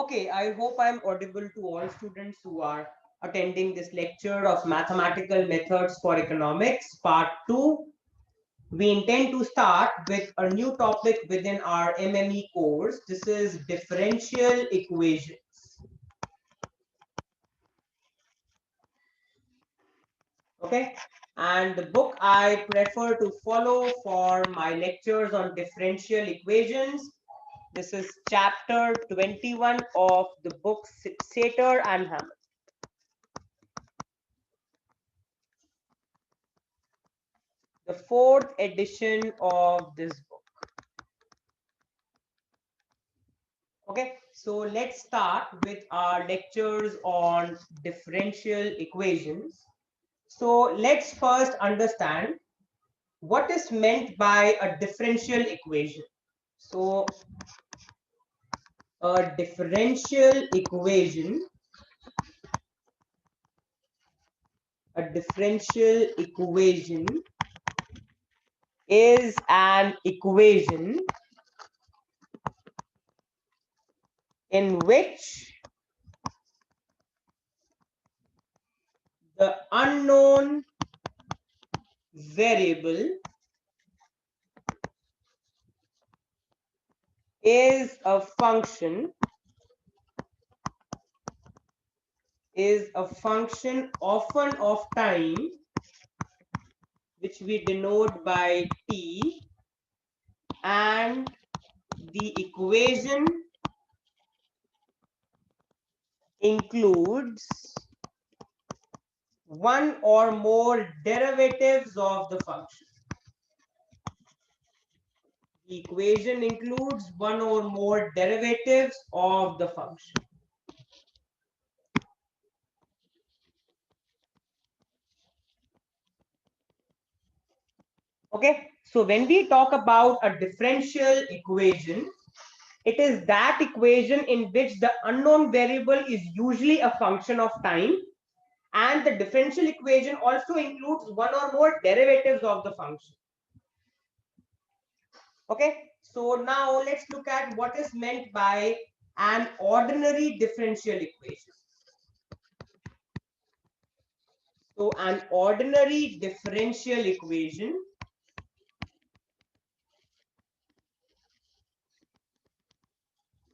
Okay, I hope I'm audible to all students who are attending this lecture of Mathematical Methods for Economics, Part 2. We intend to start with a new topic within our MME course. This is differential equations. Okay, and the book I prefer to follow for my lectures on differential equations. This is chapter 21 of the book Sater and Hammond. The fourth edition of this book. Okay, so let's start with our lectures on differential equations. So let's first understand what is meant by a differential equation. So a differential equation, is an equation in which the unknown variable is a function often of time, which we denote by t, and the equation includes one or more derivatives of the function. The equation includes one or more derivatives of the function. Okay, so when we talk about a differential equation, it is that equation in which the unknown variable is usually a function of time, and the differential equation also includes one or more derivatives of the function. Okay, so now let's look at what is meant by an ordinary differential equation. So an ordinary differential equation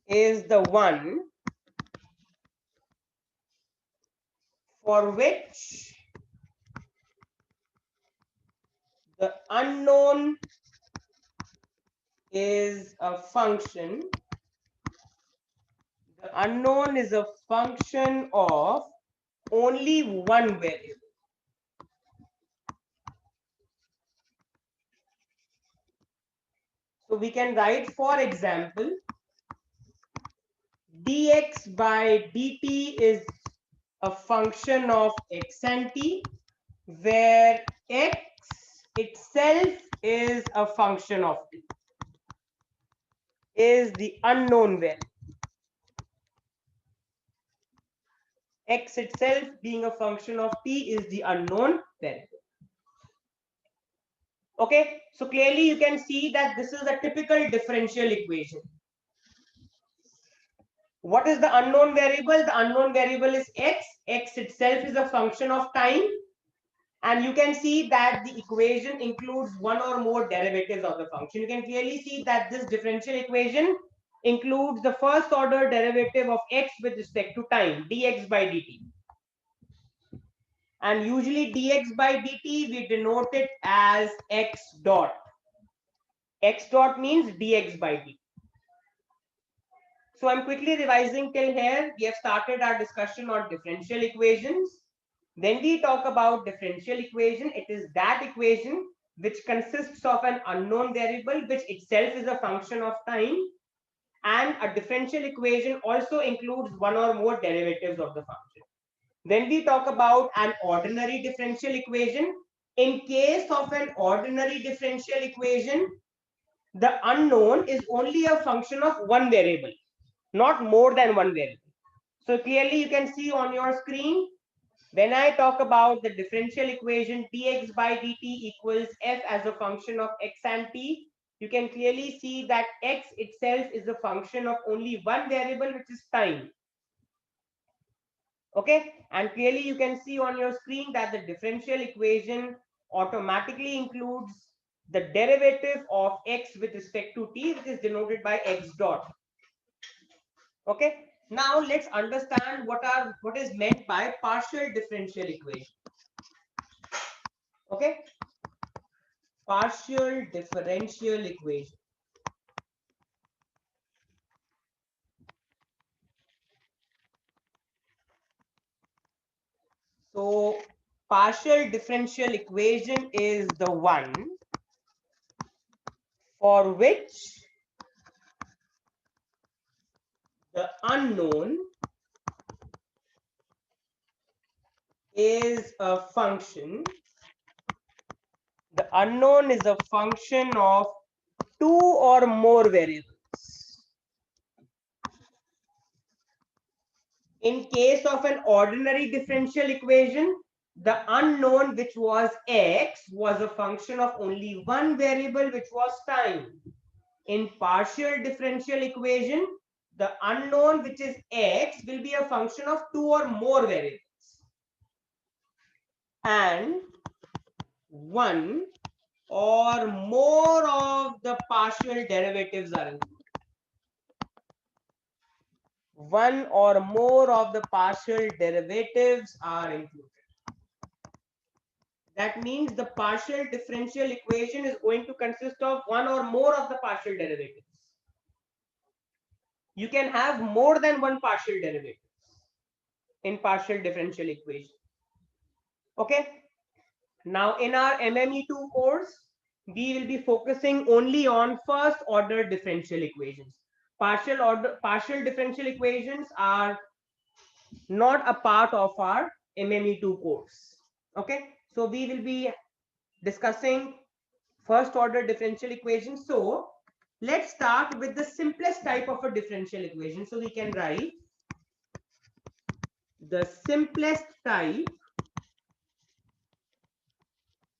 is the one for which the unknown is a function. The unknown is a function of only one variable. So we can write, for example, dx by dt is a function of x and t, where x itself is a function of t, is the unknown variable. X itself being a function of t is the unknown variable. Okay, so clearly you can see that this is a typical differential equation. What is the unknown variable? The unknown variable is x. X itself is a function of time. And you can see that the equation includes one or more derivatives of the function. You can clearly see that this differential equation includes the first order derivative of x with respect to time, dx by dt. And usually dx by dt, we denote it as x dot. X dot means dx by dt. So I'm quickly revising till here. We have started our discussion on differential equations. When we talk about differential equation, it is that equation which consists of an unknown variable, which itself is a function of time. And a differential equation also includes one or more derivatives of the function. When we talk about an ordinary differential equation, in case of an ordinary differential equation, the unknown is only a function of one variable, not more than one variable. So clearly you can see on your screen, when I talk about the differential equation dx by dt equals f as a function of x and t, you can clearly see that x itself is a function of only one variable, which is time. Okay, and clearly you can see on your screen that the differential equation automatically includes the derivative of x with respect to t, which is denoted by x dot. Okay, now let's understand what is meant by partial differential equation. Okay, partial differential equation. So partial differential equation is the one for which the unknown is a function. The unknown is a function of two or more variables. In case of an ordinary differential equation, the unknown, which was x, was a function of only one variable, which was time. In partial differential equation, the unknown, which is x, will be a function of two or more variables. And one or more of the partial derivatives are included. One or more of the partial derivatives are included. That means the partial differential equation is going to consist of one or more of the partial derivatives. You can have more than one partial derivative in partial differential equation. Okay. Now in our MME2 course, we will be focusing only on first order differential equations. Partial differential equations are not a part of our MME2 course. Okay. So we will be discussing first order differential equation. So let's start with the simplest type of a differential equation. So we can write the simplest type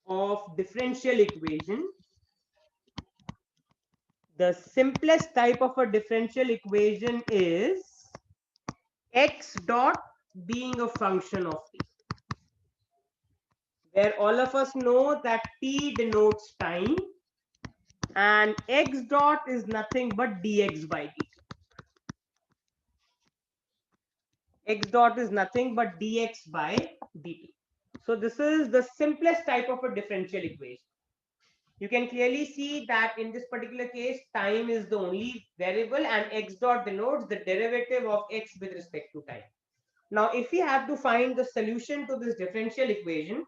of differential equation. The simplest type of a differential equation is x dot being a function of t, where all of us know that t denotes time and x dot is nothing but dx by dt. X dot is nothing but dx by dt. So this is the simplest type of a differential equation. You can clearly see that in this particular case, time is the only variable and x dot denotes the derivative of x with respect to time. Now, if we have to find the solution to this differential equation,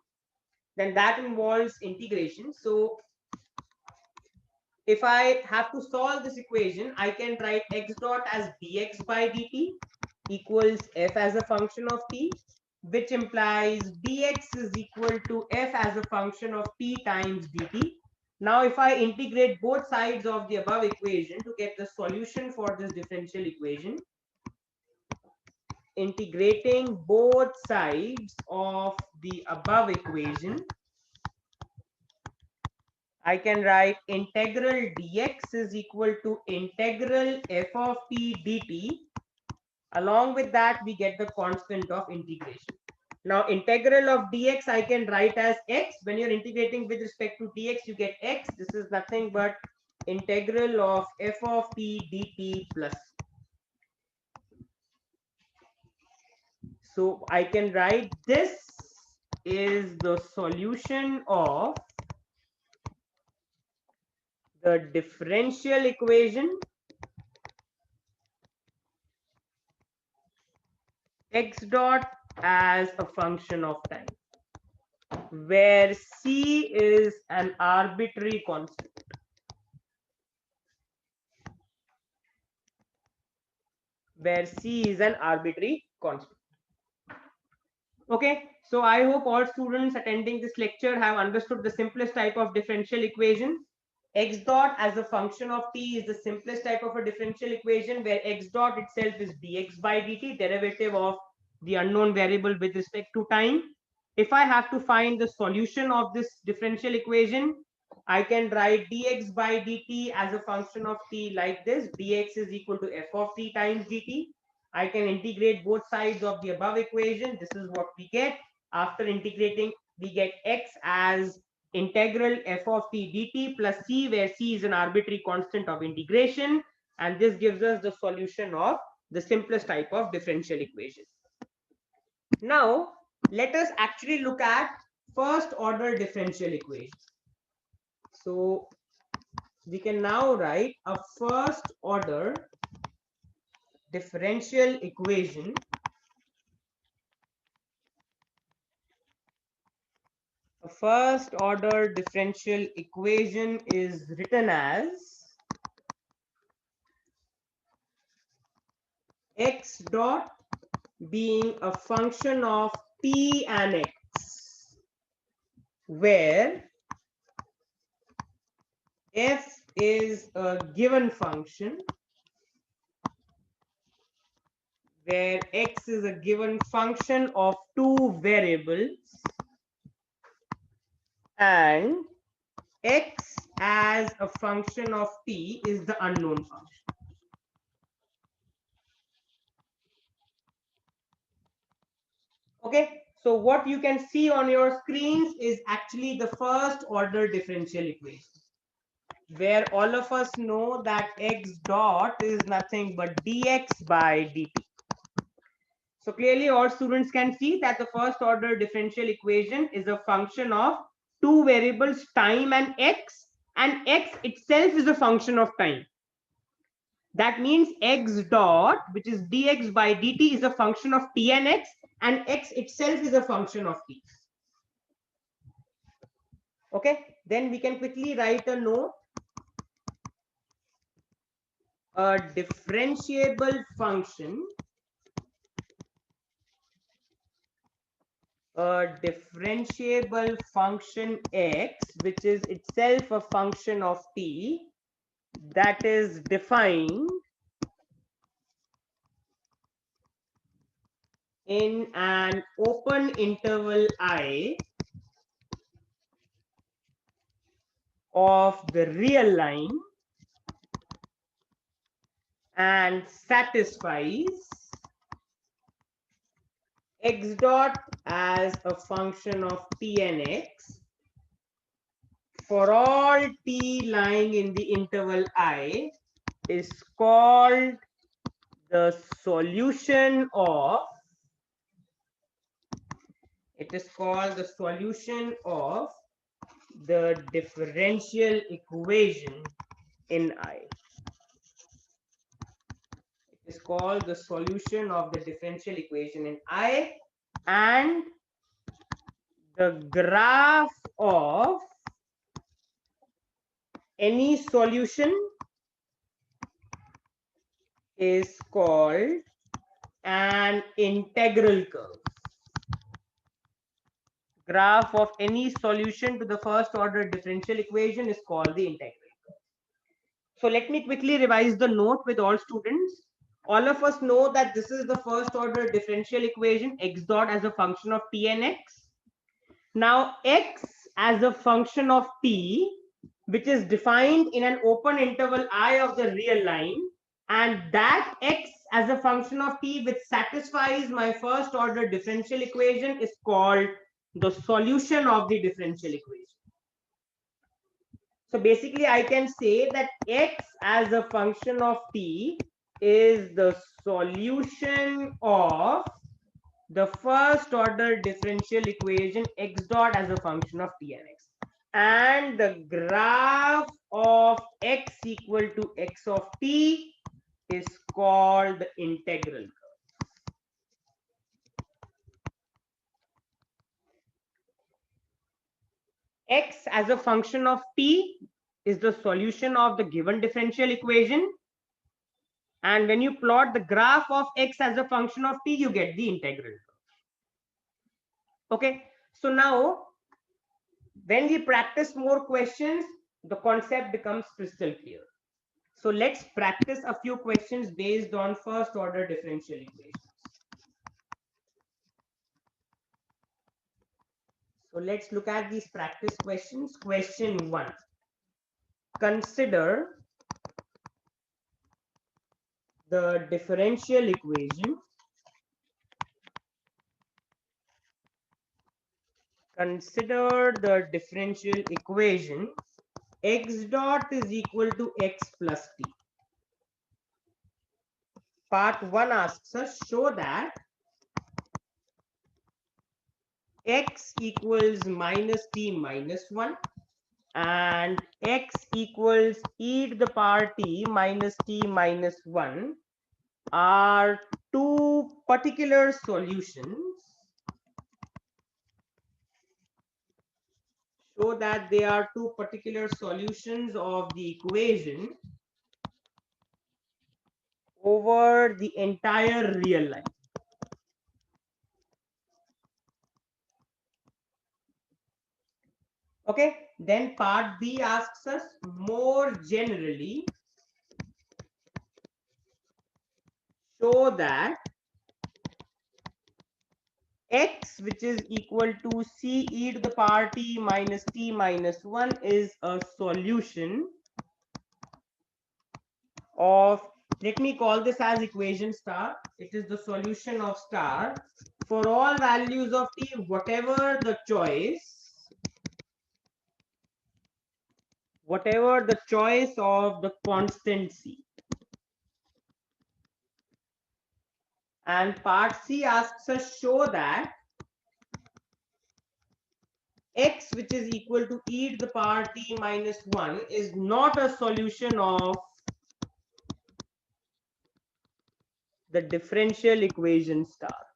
then that involves integration. So if I have to solve this equation, I can write x dot as dx by dt equals f as a function of t, which implies dx is equal to f as a function of t times dt. Now, if I integrate both sides of the above equation to get the solution for this differential equation, integrating both sides of the above equation, I can write integral dx is equal to integral f of t dt. Along with that, we get the constant of integration. Now, integral of dx I can write as x. When you're integrating with respect to dx, you get x. This is nothing but integral of f of t dt plus. So I can write this is the solution of the differential equation x dot as a function of time, where c is an arbitrary constant. Where c is an arbitrary constant. Okay, so I hope all students attending this lecture have understood the simplest type of differential equation. X dot as a function of t is the simplest type of a differential equation, where x dot itself is dx by dt, derivative of the unknown variable with respect to time. If I have to find the solution of this differential equation, I can write dx by dt as a function of t like this. Dx is equal to f of t times dt. I can integrate both sides of the above equation. This is what we get. After integrating, we get x as integral f of t dt plus c, where c is an arbitrary constant of integration. And this gives us the solution of the simplest type of differential equation. Now, let us actually look at first order differential equation. So we can now write a first order differential equation. A first order differential equation is written as x dot being a function of t and x, where f is a given function, where x is a given function of two variables and x as a function of t is the unknown function. Okay, so what you can see on your screens is actually the first order differential equation, where all of us know that x dot is nothing but dx by dt. So clearly all students can see that the first order differential equation is a function of two variables, time and x itself is a function of time. That means x dot, which is dx by dt, is a function of t and x itself is a function of t. Okay, then we can quickly write a note. A differentiable function, x, which is itself a function of t, that is defined in an open interval I of the real line and satisfies x dot as a function of t and x for all t lying in the interval I, is called the solution of, it is called the solution of the differential equation in I. It is called the solution of the differential equation in I, and the graph of any solution is called an integral curve. Graph of any solution to the first order differential equation is called the integral curve. So let me quickly revise the note with all students. All of us know that this is the first order differential equation, x dot as a function of t and x. Now x as a function of t, which is defined in an open interval I of the real line, and that x as a function of t which satisfies my first order differential equation is called the solution of the differential equation. So basically I can say that x as a function of t is the solution of the first order differential equation x dot as a function of t and x, and the graph of x equal to x of t is called the integral curve. X as a function of t is the solution of the given differential equation, and when you plot the graph of x as a function of t, you get the integral curve. Okay, so now when we practice more questions, the concept becomes crystal clear. So let's practice a few questions based on first order differential equations. So let's look at these practice questions. Question 1. consider the differential equation. Consider the differential equation x dot is equal to x plus t. Part 1 asks us, show that x equals minus t minus 1 and x equals e to the power t minus t minus 1 are two particular solutions. Show that they are two particular solutions of the equation over the entire real line. Okay, then part B asks us, more generally, show that x, which is equal to c e to the power t minus t minus 1, is a solution of, let me call this as equation star. It is the solution of star for all values of t, whatever the choice of the constant c. And part C asks us, show that x, which is equal to e to the power t minus 1, is not a solution of the differential equation star.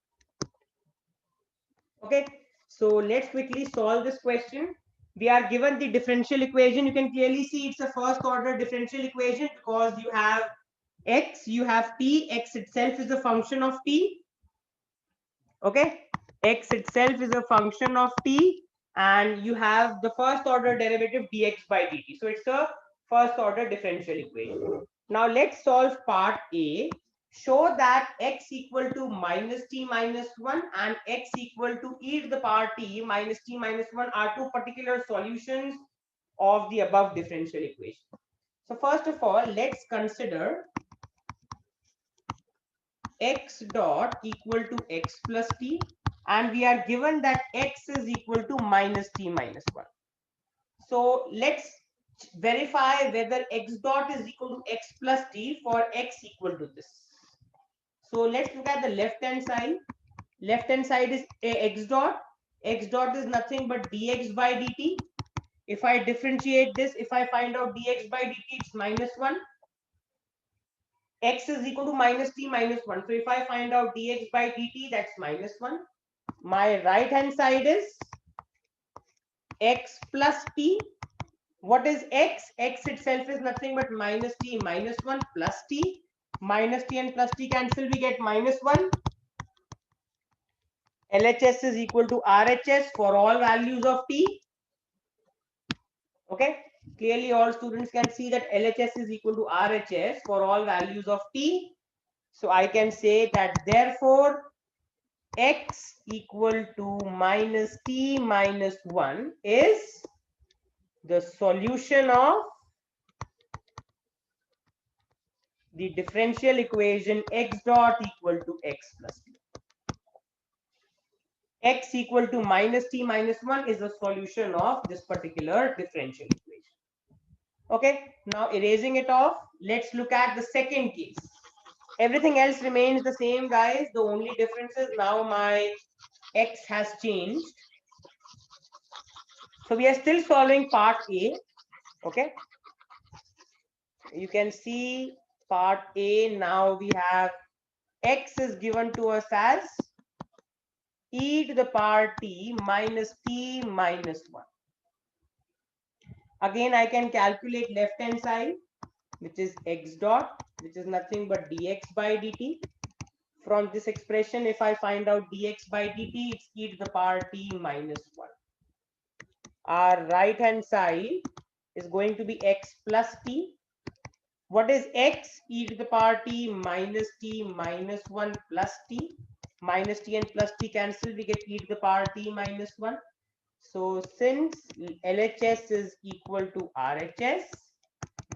Okay, so let's quickly solve this question. We are given the differential equation. You can clearly see it's a first order differential equation because you have x, you have t. X itself is a function of t. Okay, x itself is a function of t, and you have the first order derivative dx by dt. So it's a first order differential equation. Now let's solve part A. Show that x equal to minus t minus 1 and x equal to e to the power t minus t minus 1 are two particular solutions of the above differential equation. So first of all, let's consider x dot equal to x plus t, and we are given that x is equal to minus t minus 1. So let's verify whether x dot is equal to x plus t for x equal to this. So let's look at the left hand side. Left hand side is x dot. X dot is nothing but dx by dt. If I differentiate this, if I find out dx by dt, it's minus 1. X is equal to minus t minus 1. So if I find out dx by dt, that's minus 1. My right hand side is x plus t. What is x? X itself is nothing but minus t minus 1 plus t. Minus t and plus t cancel, we get minus 1. LHS is equal to RHS for all values of t. Okay, clearly all students can see that LHS is equal to RHS for all values of t. So I can say that therefore x equal to minus t minus 1 is the solution of the differential equation x dot equal to x plus t. X equal to minus t minus 1 is the solution of this particular differential equation. Okay, now erasing it off, let's look at the second case. Everything else remains the same, guys. The only difference is now my x has changed. So we are still solving part A. Okay, you can see part A. Now we have x is given to us as e to the power t minus t minus 1. Again, I can calculate left hand side, which is x dot, which is nothing but dx by dt. From this expression, if I find out dx by dt, it's e to the power t minus 1. Our right hand side is going to be x plus t. What is x? E to the power t minus 1 plus t. Minus t and plus t cancel, we get e to the power t minus 1. So since LHS is equal to RHS,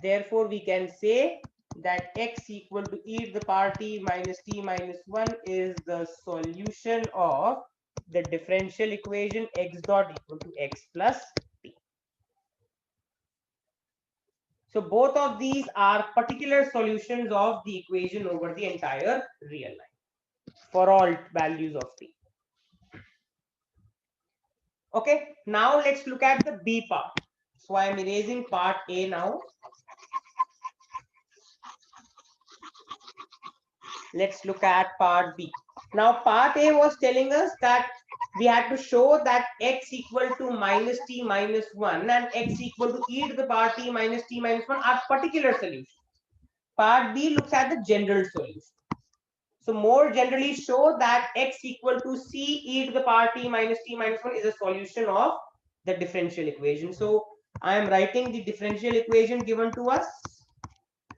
Therefore, we can say that x equal to e to the power t minus 1 is the solution of the differential equation x dot equal to x plus t. So both of these are particular solutions of the equation over the entire real line for all values of t. Okay, now let's look at the B part. So I am erasing part A now. Let's look at part B. Now part A was telling us that we had to show that x equal to minus t minus 1 and x equal to e to the power t minus 1 are particular solutions. Part B looks at the general solution. So more generally show that x equal to c e to the power t minus 1 is a solution of the differential equation. So I am writing the differential equation given to us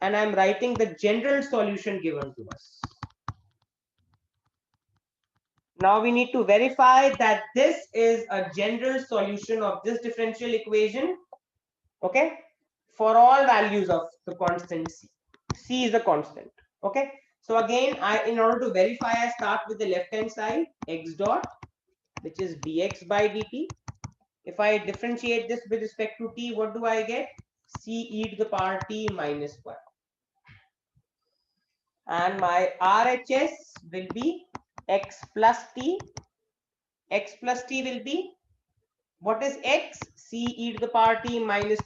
and I am writing the general solution given to us. Now we need to verify that this is a general solution of this differential equation, okay, for all values of the constant c. C is a constant, okay. So again, in order to verify, I start with the left hand side, x dot, which is dx by dt. If I differentiate this with respect to t, what do I get? C e to the power t minus 1. And my RHS will be x plus t. X plus t will be, what is x? C e to the power t minus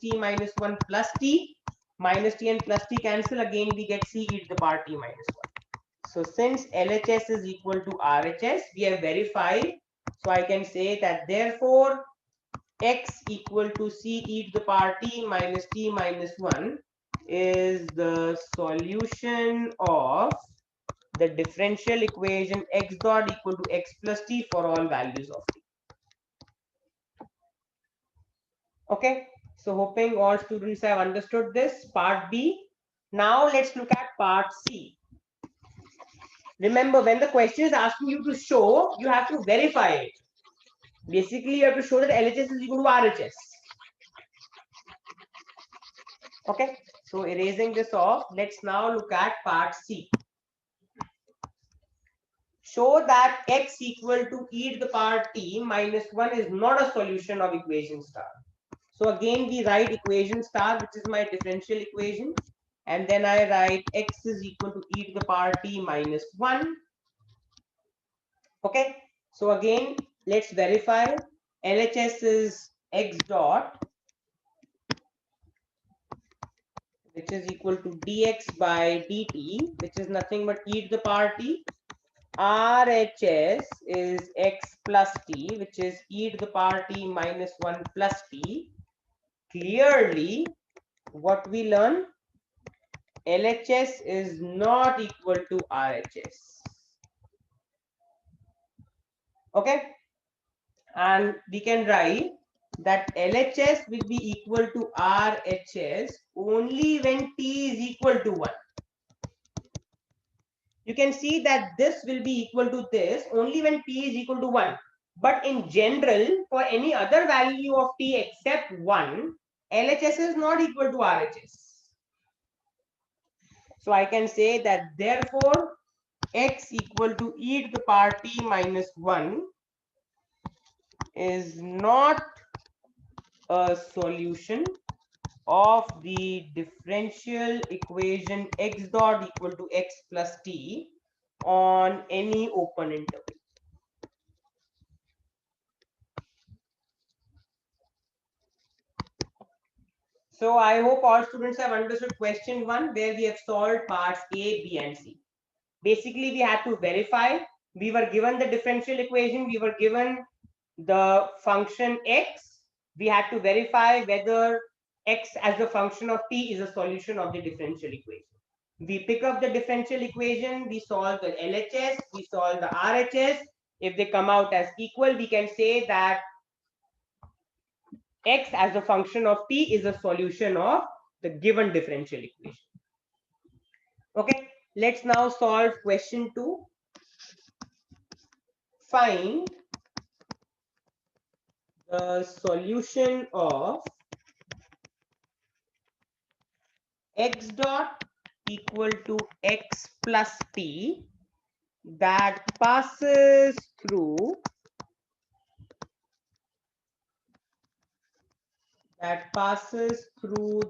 1 plus t. Minus t and plus t cancel. Again, we get c e to the power t minus 1. So since LHS is equal to RHS, we have verified. So I can say that therefore x equal to c e to the power t minus 1 is the solution of the differential equation x dot equal to x plus t for all values of t. Okay, so hoping all students have understood this part B. Now let's look at part C. Remember, when the question is asking you to show, you have to verify it. Basically, you have to show that LHS is equal to RHS. Okay, so erasing this off, let's now look at part C. Show that x equal to e to the power t minus 1 is not a solution of equation star. So again, we write equation star, which is my differential equation. And then I write x is equal to e to the power t minus 1. Okay, so again, let's verify. LHS is x dot, which is equal to dx by dt, which is nothing but e to the power t. RHS is x plus t, which is e to the power t minus 1 plus t. Clearly, what we learn, LHS is not equal to RHS. Okay, and we can write that LHS will be equal to RHS only when t is equal to 1. You can see that this will be equal to this only when t is equal to 1. But in general, for any other value of t except 1, LHS is not equal to RHS. So I can say that therefore x equal to e to the power t minus 1 is not a solution of the differential equation x dot equal to x plus t on any open interval. So I hope all students have understood question 1, where we have solved parts A, B, and C. Basically, we had to verify. We were given the differential equation. We were given the function x. We had to verify whether x as a function of t is a solution of the differential equation. We pick up the differential equation. We solve the LHS. We solve the RHS. If they come out as equal, we can say that x as a function of t is a solution of the given differential equation. Okay, let's now solve question 2. Find the solution of x dot equal to x plus t that passes through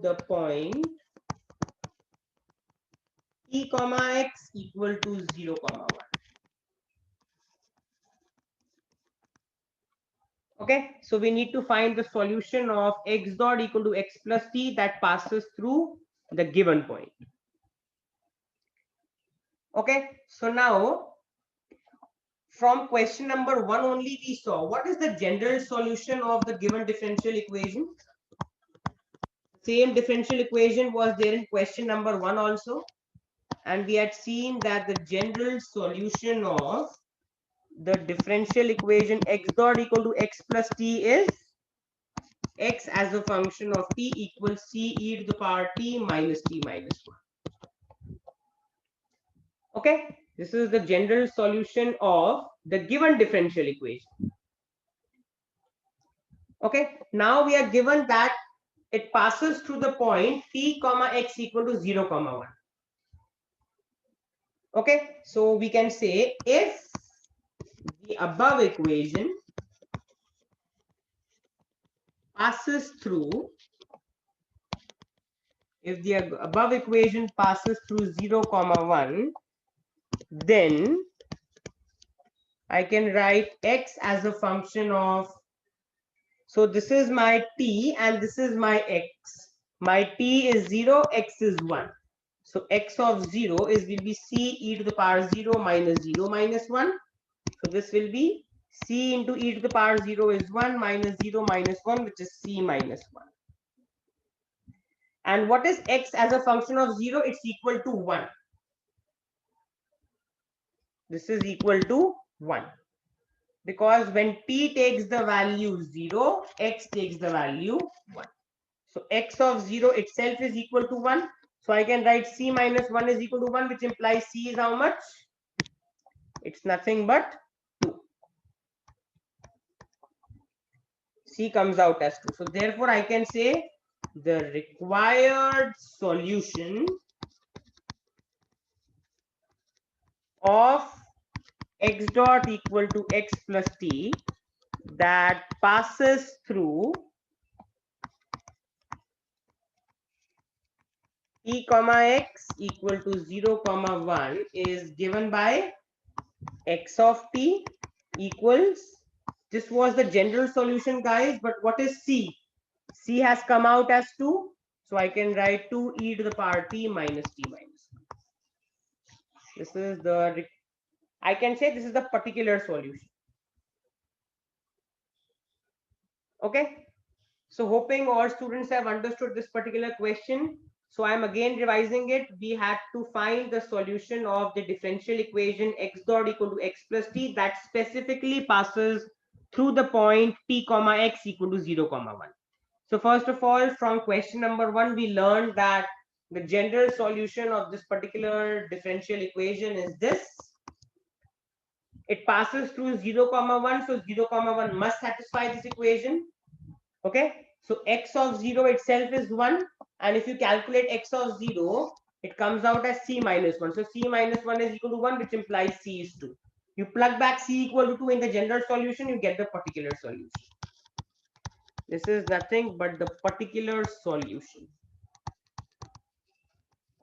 the point t comma x equal to 0 comma 1. Okay, so we need to find the solution of x dot equal to x plus t that passes through the given point. Okay, so now from question number 1 only we saw what is the general solution of the given differential equation. Same differential equation was there in question number 1 also, and we had seen that the general solution of the differential equation x dot equal to x plus t is x as a function of t equals c e to the power t minus 1. Okay, this is the general solution of the given differential equation. Okay, now we are given that it passes through the point t comma x equal to 0 comma 1. Okay, so we can say if the above equation passes through, if the above equation passes through 0 comma 1, then I can write x as a function of, so this is my t and this is my x. My t is 0, x is 1. So x of 0 will be c e to the power 0 minus 0 minus 1. So this will be c into e to the power 0 is 1 minus 0 minus 1, which is c minus 1. And what is x as a function of 0? It's equal to 1. This is equal to 1. Because when t takes the value 0, x takes the value 1. So x of 0 itself is equal to 1. So I can write c minus 1 is equal to 1, which implies c is how much? It's nothing but 2. C comes out as 2. So therefore I can say the required solution of x dot equal to x plus t that passes through t comma x equal to 0 comma 1 is given by x of t equals, this was the general solution guys, but what is c? C has come out as 2, so I can write 2 e to the power t minus 1. This is the, I can say this is the particular solution. Okay, so hoping all students have understood this particular question. So I'm again revising it. We had to find the solution of the differential equation x dot equal to x plus t that specifically passes through the point t comma x equal to 0 comma 1. So first of all, from question number 1, we learned that the general solution of this particular differential equation is this. It passes through 0 comma 1, so 0 comma 1 must satisfy this equation. Okay, so x of 0 itself is 1, and if you calculate x of 0, it comes out as c minus 1. So c minus 1 is equal to 1, which implies c is 2. You plug back c equal to 2 in the general solution, you get the particular solution. This is nothing but the particular solution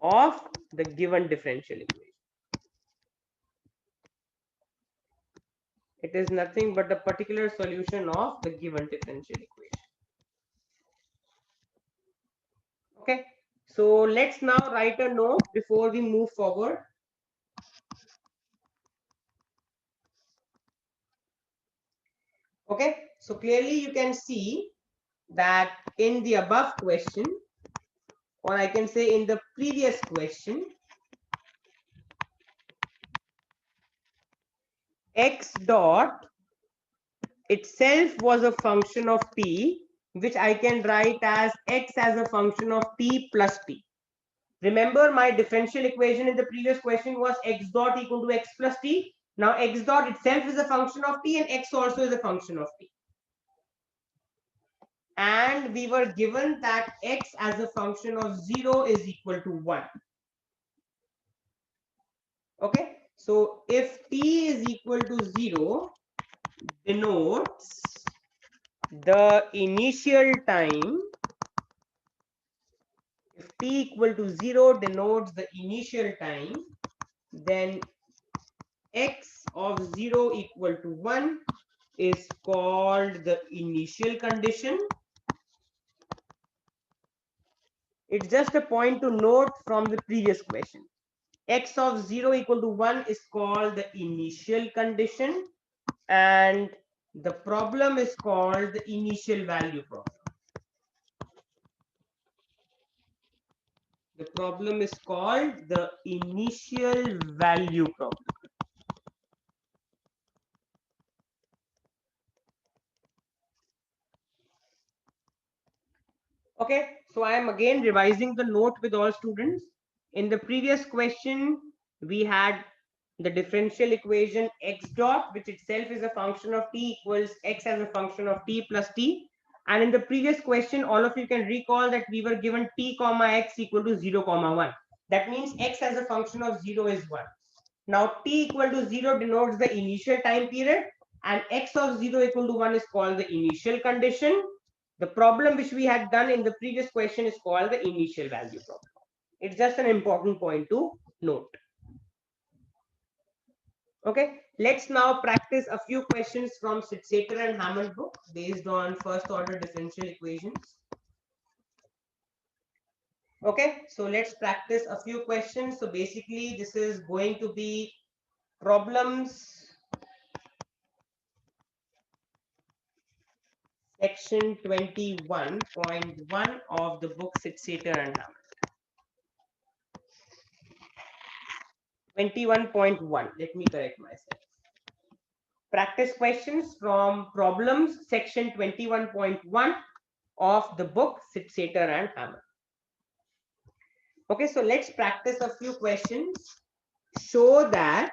of the given differential equation. It is nothing but the particular solution of the given differential equation. Okay, so let's now write a note before we move forward. Okay, so clearly you can see that in the above question, or I can say in the previous question, x dot itself was a function of t, which I can write as x as a function of t plus t. Remember, my differential equation in the previous question was x dot equal to x plus t. Now x dot itself is a function of t and x also is a function of t. and we were given that x as a function of 0 is equal to 1. Okay, so if t is equal to 0, denotes the initial time. If t equal to 0 denotes the initial time, then x of 0 equal to 1 is called the initial condition. It's just a point to note from the previous question. X of 0 equal to 1 is called the initial condition, and the problem is called the initial value problem. The problem is called the initial value problem. Okay, so I am again revising the note with all students. In the previous question, we had the differential equation x dot, which itself is a function of t, equals x as a function of t plus t. And in the previous question, all of you can recall that we were given t comma x equal to 0 comma 1. That means x as a function of 0 is 1. Now t equal to 0 denotes the initial time period, and x of 0 equal to 1 is called the initial condition. The problem which we had done in the previous question is called the initial value problem. It's just an important point to note. Okay, let's now practice a few questions from Sitzeter and Hammond book based on first order differential equations. Okay, so let's practice a few questions. So basically this is going to be problems section 21.1 of the book Sitzeter and Hammond. 21.1, let me correct myself. Practice questions from problems section 21.1 of the book Sitzeter and Hammond. Okay, so let's practice a few questions. Show that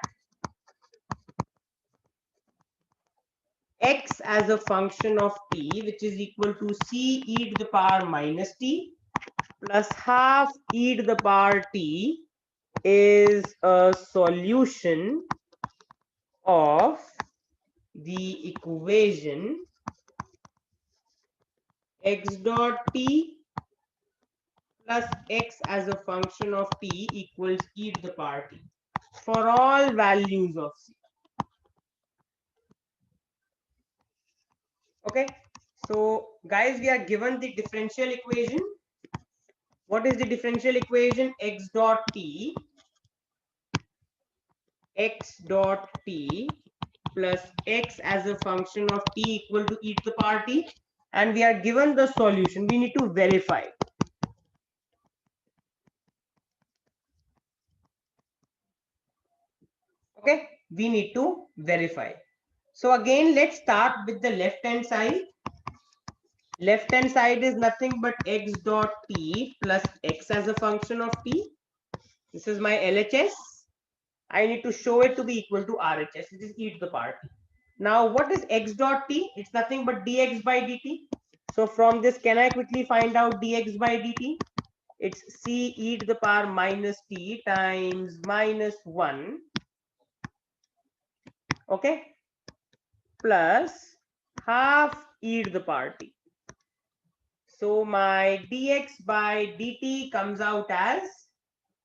x as a function of t, which is equal to c e to the power minus t plus half e to the power t, is a solution of the equation x dot t plus x as a function of t equals e to the power t for all values of c. Okay, so guys, we are given the differential equation. What is the differential equation? X dot t plus x as a function of t equal to e to the power t, and we are given the solution. We need to verify. Okay, we need to verify. So again, let's start with the left hand side. Left hand side is nothing but x dot t plus x as a function of t. This is my LHS. I need to show it to be equal to RHS, which is e to the power t. Now, what is x dot t? It's nothing but dx by dt. So from this, can I quickly find out dx by dt? It's c e to the power minus t times minus 1. Okay, plus half e to the power t. So my dx by dt comes out as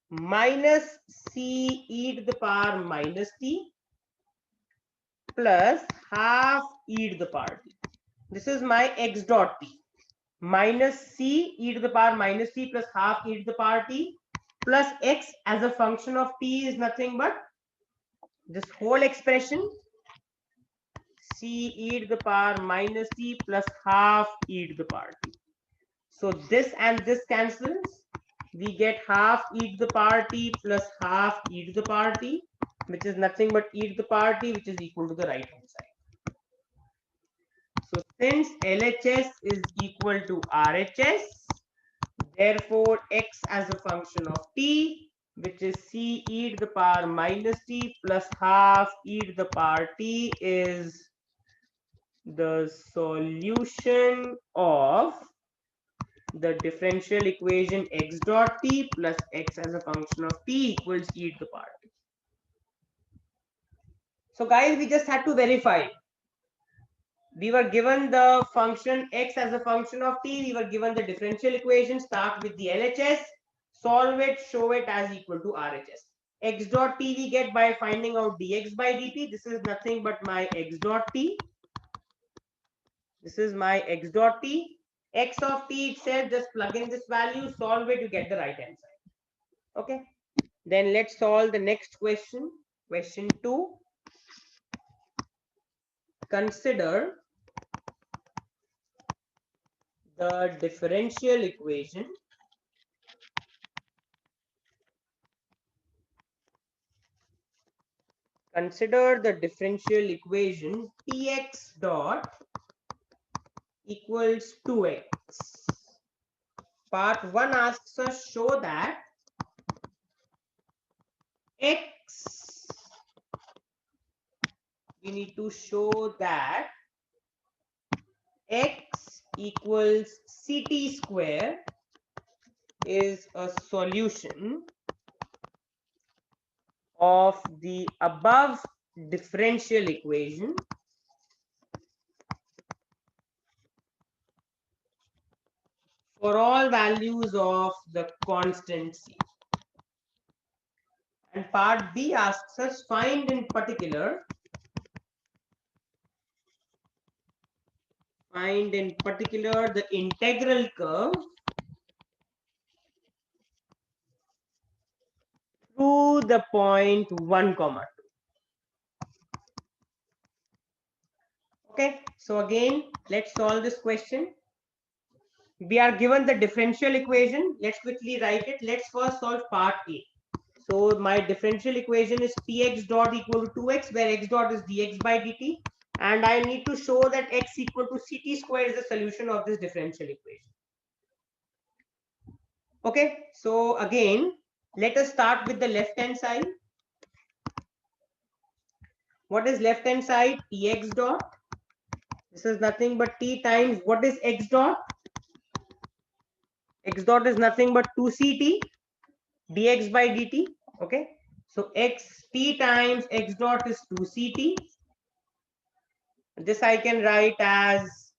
minus c e to the power minus t plus half e to the power t. This is my x dot t. Minus c e to the power minus t plus half e to the power t plus x as a function of t is nothing but this whole expression c e to the power minus t plus half e to the power t. So this and this cancels. We get half e to the power t plus half e to the power t, which is nothing but e to the power t, which is equal to the right hand side. So since LHS is equal to RHS, therefore x as a function of t, which is c e to the power minus t plus half e to the power t, is the solution of the differential equation x dot t plus x as a function of t equals e to the power t. So guys, we just had to verify. We were given the function x as a function of t. We were given the differential equation. Start with the LHS, solve it, show it as equal to RHS. X dot t we get by finding out dx by dt. This is nothing but my x dot t. This is my x dot t. X of t itself, just plug in this value, solve it, you get the right hand side. Okay. Then let's solve the next question. Question 2. Consider the differential equation tx dot equals 2x. Part 1 asks us show that x, we need to show that x equals ct square is a solution of the above differential equation for all values of the constant c. And part B asks us find in particular the integral curve through the point 1, 2. Okay, so again, let's solve this question. We are given the differential equation. Let's quickly write it. Let's first solve part A. So my differential equation is px dot equal to 2x, where x dot is dx by dt. And I need to show that x equal to ct square is the solution of this differential equation. Okay, so again, let us start with the left hand side. What is left hand side? Tx dot. This is nothing but t times what is x dot? X dot is nothing but 2ct dx by dt. Okay, so x t times x dot is 2ct. This I can write as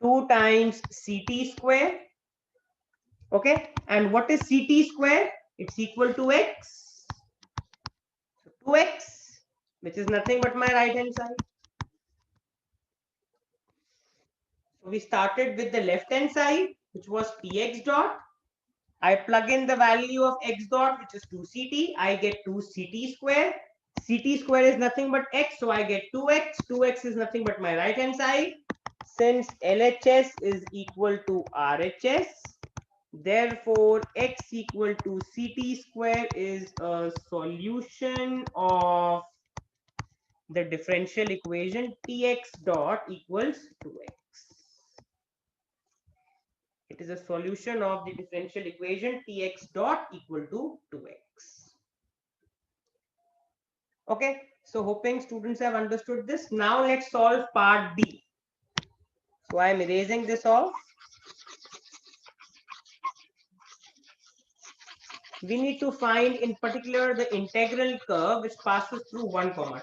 2 times ct square. Okay, and what is ct square? It's equal to x. So 2x, which is nothing but my right hand side. So we started with the left hand side, which was px dot. I plug in the value of x dot, which is 2ct. I get 2ct square. Ct square is nothing but x, so I get 2x. 2x is nothing but my right hand side. Since LHS is equal to RHS, therefore x equal to ct square is a solution of the differential equation tx dot equals 2x. It is a solution of the differential equation tx dot equal to 2x. Okay, so hoping students have understood this. Now let's solve part B. So I am erasing this off. We need to find in particular the integral curve which passes through 1, 2.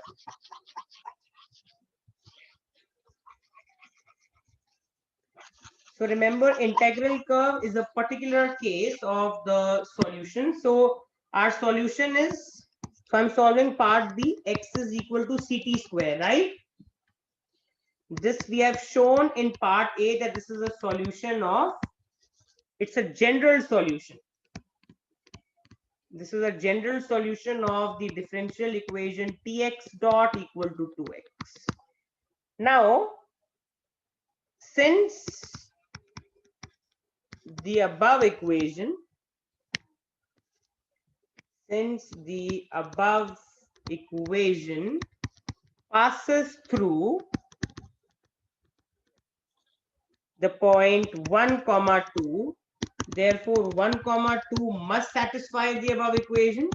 So remember, integral curve is a particular case of the solution. So our solution is, so I'm solving part B, x is equal to ct square, right? This we have shown in part A that this is a solution of, it's a general solution. This is a general solution of the differential equation tx dot equal to 2x. Now, since the above equation passes through the point 1, 2, therefore 1, 2 must satisfy the above equation.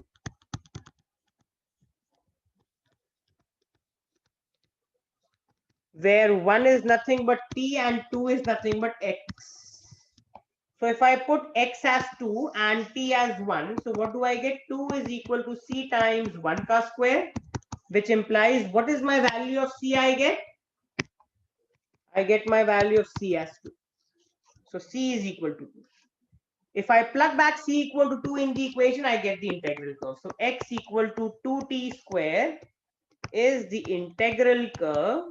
where 1 is nothing but t and 2 is nothing but x. So if I put x as 2 and t as 1, so what do I get? 2 is equal to c times 1 ka square, which implies what is my value of c I get? I get my value of c as 2. So c is equal to 2. If I plug back c equal to 2 in the equation, I get the integral curve. So x equal to 2t square is the integral curve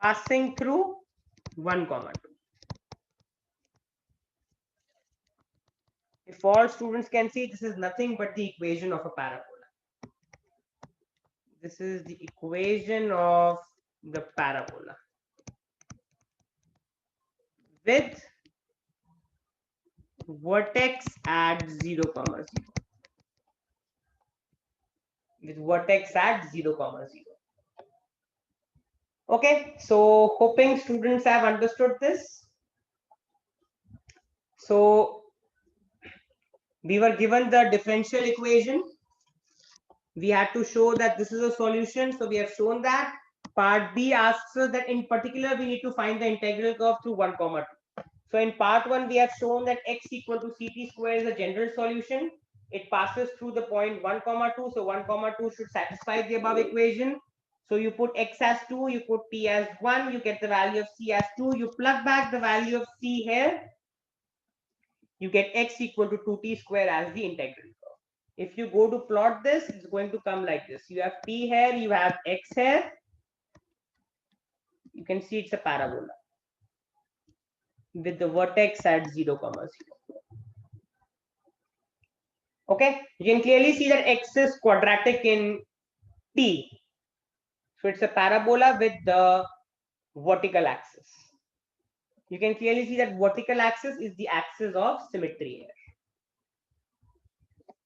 passing through 1, 2. If all students can see, this is nothing but the equation of a parabola. This is the equation of the parabola with vertex at 0, 0. With vertex at 0, 0. Okay, so hoping students have understood this. So we were given the differential equation. We had to show that this is a solution. So we have shown that. Part B asks us that in particular, we need to find the integral curve through 1, 2. So in part 1, we have shown that x equal to ct square is a general solution. It passes through the point 1, 2. So 1, 2 should satisfy the above equation. So you put x as 2, you put t as 1, you get the value of c as 2. You plug back the value of c here. You get x equal to 2t square as the integral curve. If you go to plot this, it's going to come like this. You have t here, you have x here. You can see it's a parabola with the vertex at 0, 0. Okay, you can clearly see that x is quadratic in t. So it's a parabola with the vertical axis. You can clearly see that vertical axis is the axis of symmetry here.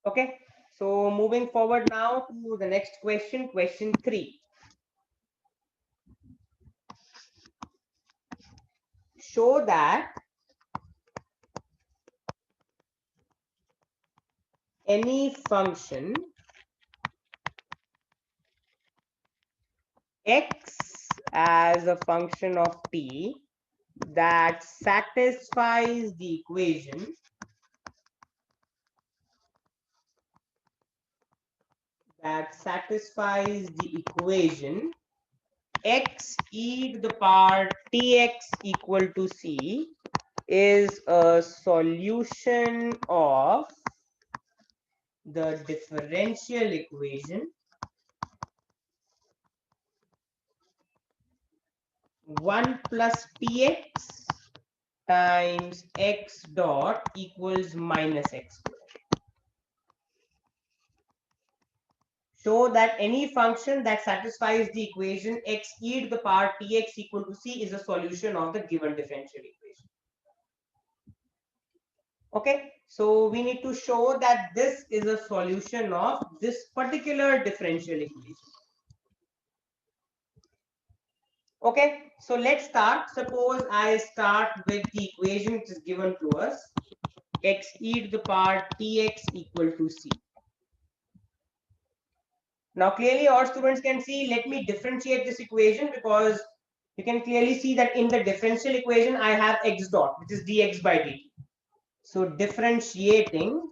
Okay, so moving forward now to the next question, question 3. Show that any function x as a function of t that satisfies the equation x e to the power tx equal to c is a solution of the differential equation 1 plus tx times x dot equals minus x square. Show that any function that satisfies the equation x e to the power tx equal to c is a solution of the given differential equation. Okay, so we need to show that this is a solution of this particular differential equation. Okay, so let's start. Suppose I start with the equation which is given to us, x e to the power tx equal to c. Now clearly all students can see, let me differentiate this equation, because you can clearly see that in the differential equation I have x dot, which is dx by dt. So differentiating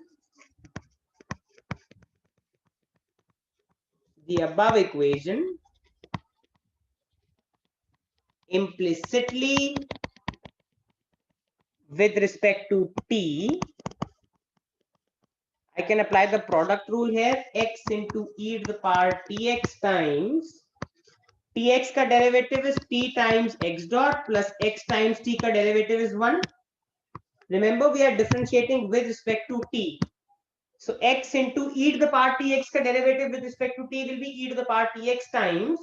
the above equation implicitly with respect to t, I can apply the product rule here, x into e to the power tx times tx ka derivative is t times x dot plus x times t ka derivative is 1. Remember, we are differentiating with respect to t. So x into e to the power tx ka derivative with respect to t will be e to the power tx times,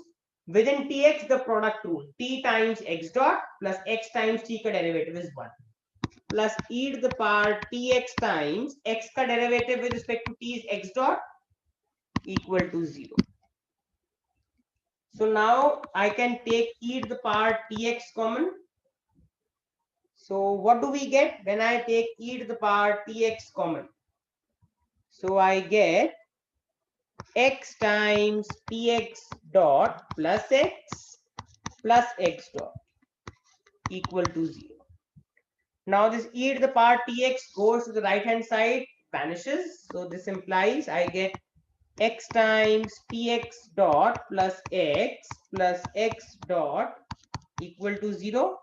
within tx the product rule, t times x dot plus x times t ka derivative is 1, plus e to the power tx times x ka derivative with respect to t is x dot equal to 0. So now I can take e to the power tx common. So what do we get when I take e to the power tx common? So I get x times px dot plus x dot equal to 0. Now this e to the power tx goes to the right hand side, vanishes. So this implies I get x times px dot plus x dot equal to 0.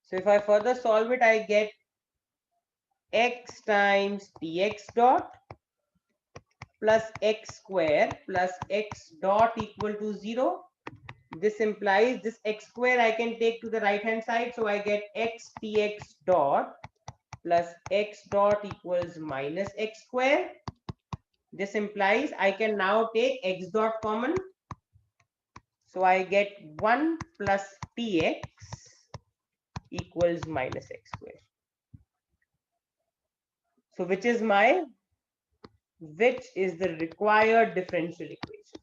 So if I further solve it, I get x times px dot plus x square plus x dot equal to 0. This implies this x square I can take to the right hand side. So I get x px dot plus x dot equals minus x square. This implies I can now take x dot common. So I get 1 plus px equals minus x square. So which is the required differential equation?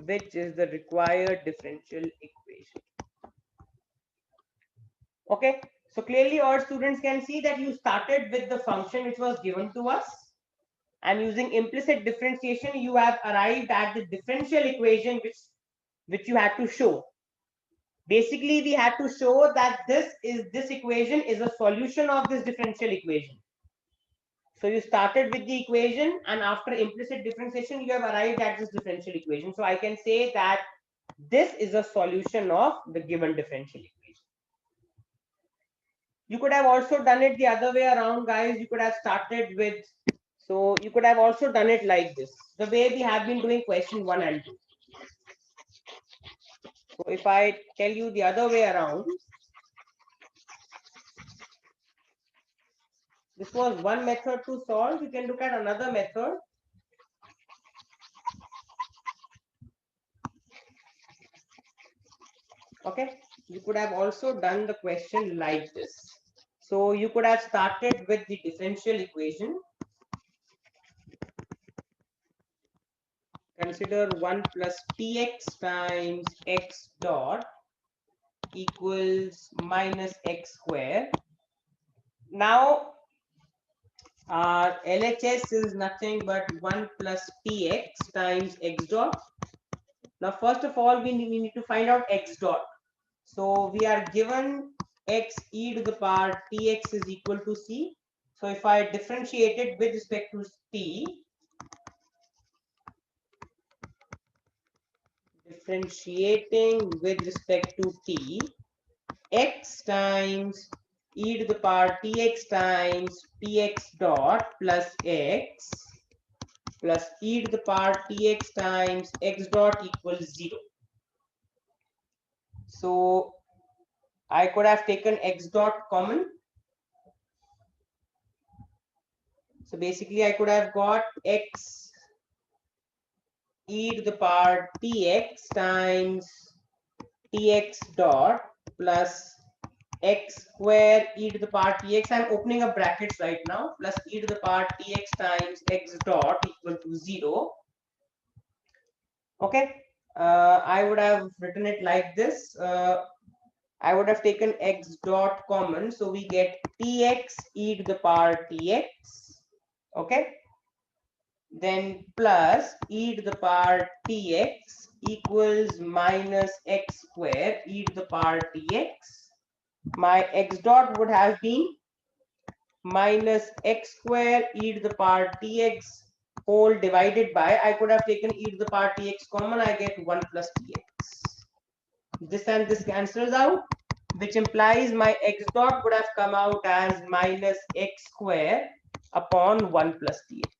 Which is the required differential equation? Okay, so clearly all students can see that you started with the function which was given to us, and using implicit differentiation you have arrived at the differential equation which you had to show. Basically we had to show that this equation is a solution of this differential equation. So you started with the equation, and after implicit differentiation you have arrived at this differential equation. So I can say that this is a solution of the given differential equation. You could have also done it the other way around, guys. You could have started with, so you could have also done it like this, the way we have been doing question 1 and 2. So if I tell you the other way around, this was one method to solve. You can look at another method. Okay, you could have also done the question like this. So you could have started with the differential equation. Consider 1 plus px times x dot equals minus x square. Now our LHS is nothing but 1 plus px times x dot. Now first of all we need to find out x dot. So we are given x e to the power tx is equal to c. So if I differentiate it with respect to t, differentiating with respect to t, x times e to the power tx times px dot plus x plus e to the power tx times x dot equals 0. So I could have taken x dot common. So basically I could have got x e to the power tx times tx dot plus x square e to the power tx. I'm opening up brackets right now, plus e to the power tx times x dot equal to 0. Okay, I would have written it like this. I would have taken x dot common, so we get tx e to the power tx. Okay, then plus e to the power tx equals minus x square e to the power tx. My x dot would have been minus x square e to the power tx whole divided by, I could have taken e to the power tx common, I get 1 plus tx. This and this cancels out, which implies my x dot would have come out as minus x square upon 1 plus tx.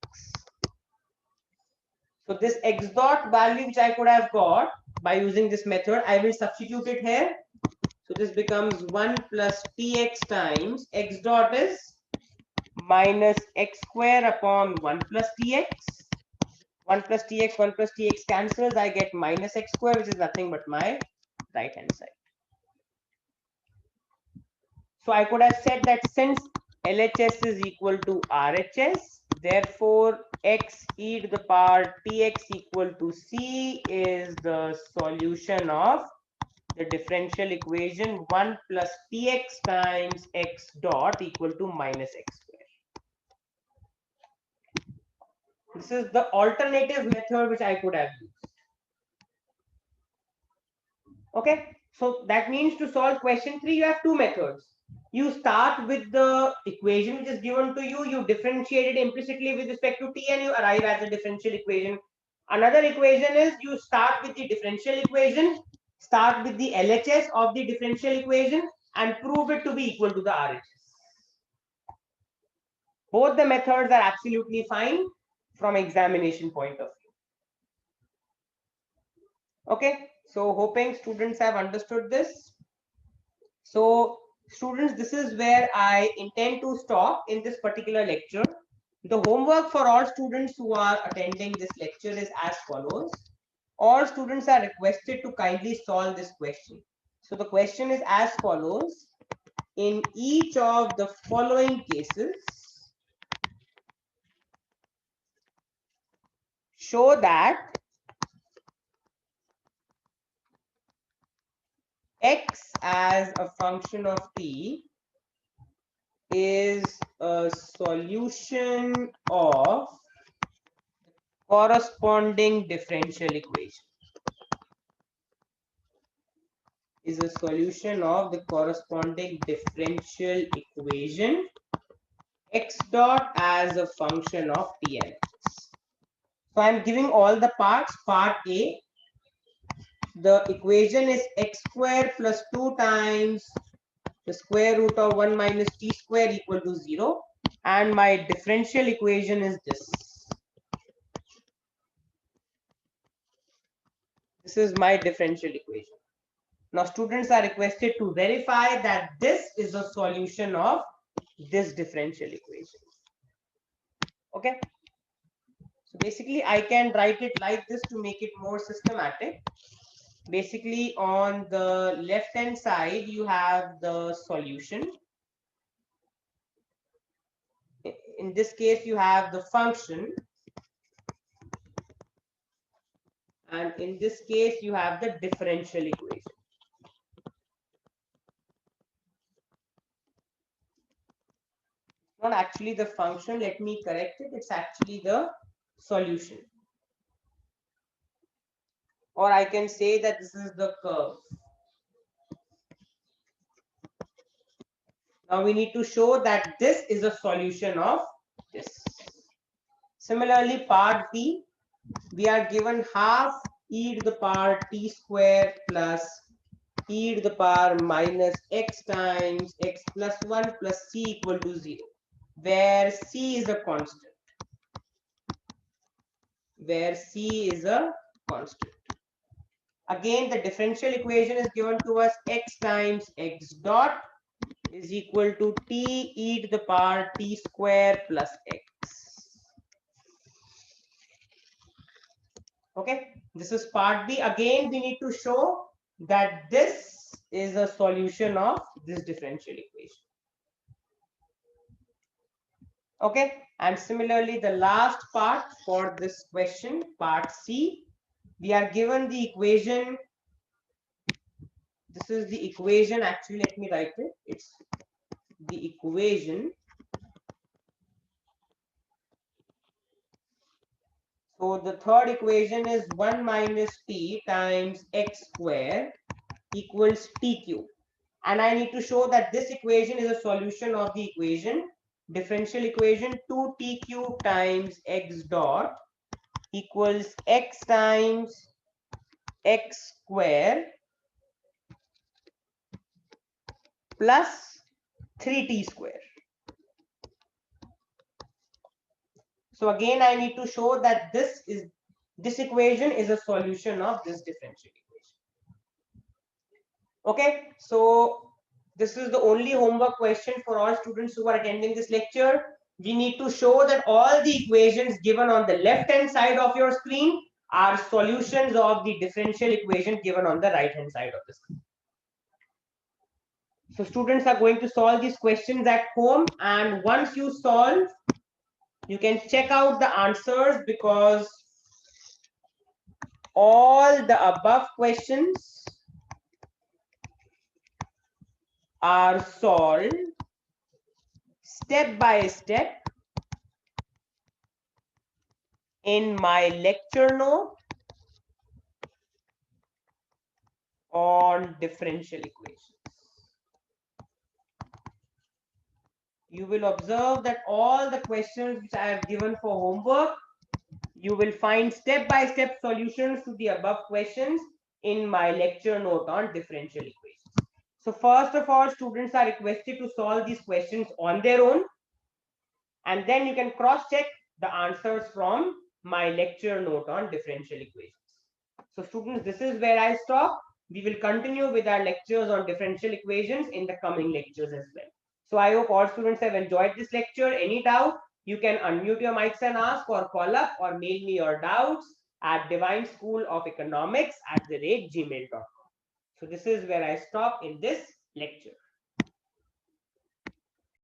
So this x dot value which I could have got by using this method, I will substitute it here. So this becomes 1 plus tx times x dot is minus x square upon 1 plus tx. 1 plus tx cancels. I get minus x square, which is nothing but my right hand side. So I could have said that since LHS is equal to RHS, therefore x e to the power tx equal to c is the solution of the differential equation 1 plus px times x dot equal to minus x square. This is the alternative method which I could have used. Okay, so that means to solve question 3, you have two methods. You start with the equation which is given to you, you differentiate it implicitly with respect to t, and you arrive at the differential equation. Another equation is you start with the differential equation, start with the LHS of the differential equation, and prove it to be equal to the RHS. Both the methods are absolutely fine from examination point of view. Okay, so hoping students have understood this. So students, this is where I intend to stop in this particular lecture. The homework for all students who are attending this lecture is as follows. All students are requested to kindly solve this question. So the question is as follows. In each of the following cases, show that x as a function of t is a solution of corresponding differential equation. Is a solution of the corresponding differential equation x dot as a function of t and x. So I'm giving all the parts. Part A, the equation is x square plus 2 times the square root of 1 minus t square equal to 0. And my differential equation is this. This is my differential equation. Now students are requested to verify that this is a solution of this differential equation. Okay. So basically I can write it like this to make it more systematic. Basically on the left hand side you have the solution. In this case you have the function. And in this case you have the differential equation. Not actually the function, let me correct it. It's actually the solution. Or I can say that this is the curve. Now we need to show that this is a solution of this. Similarly, part B, we are given half e to the power t square plus e to the power minus x times x plus 1 plus c equal to 0, where c is a constant. Where c is a constant. Again, the differential equation is given to us x times x dot is equal to t e to the power t square plus x. Okay, this is part B. Again, we need to show that this is a solution of this differential equation. Okay, and similarly, the last part for this question, part C, we are given the equation. This is the equation. Actually, let me write it. It's the equation. So the third equation is 1 minus t times x square equals t cube. And I need to show that this equation is a solution of the equation, differential equation 2t cube times x dot equals x times x square plus 3t square. So again, I need to show that this equation is a solution of this differential equation. Okay, so this is the only homework question for all students who are attending this lecture. We need to show that all the equations given on the left hand side of your screen are solutions of the differential equation given on the right hand side of the screen. So students are going to solve these questions at home, and once you solve, you can check out the answers, because all the above questions are solved step by step in my lecture note on differential equations. You will observe that all the questions which I have given for homework, you will find step-by-step solutions to the above questions in my lecture note on differential equations. So first of all, students are requested to solve these questions on their own, and then you can cross-check the answers from my lecture note on differential equations. So students, this is where I stop. We will continue with our lectures on differential equations in the coming lectures as well. So I hope all students have enjoyed this lecture. Any doubt, you can unmute your mics and ask, or call up or mail me your doubts at divineschooloфeconomics@gmail.com. So this is where I stop in this lecture.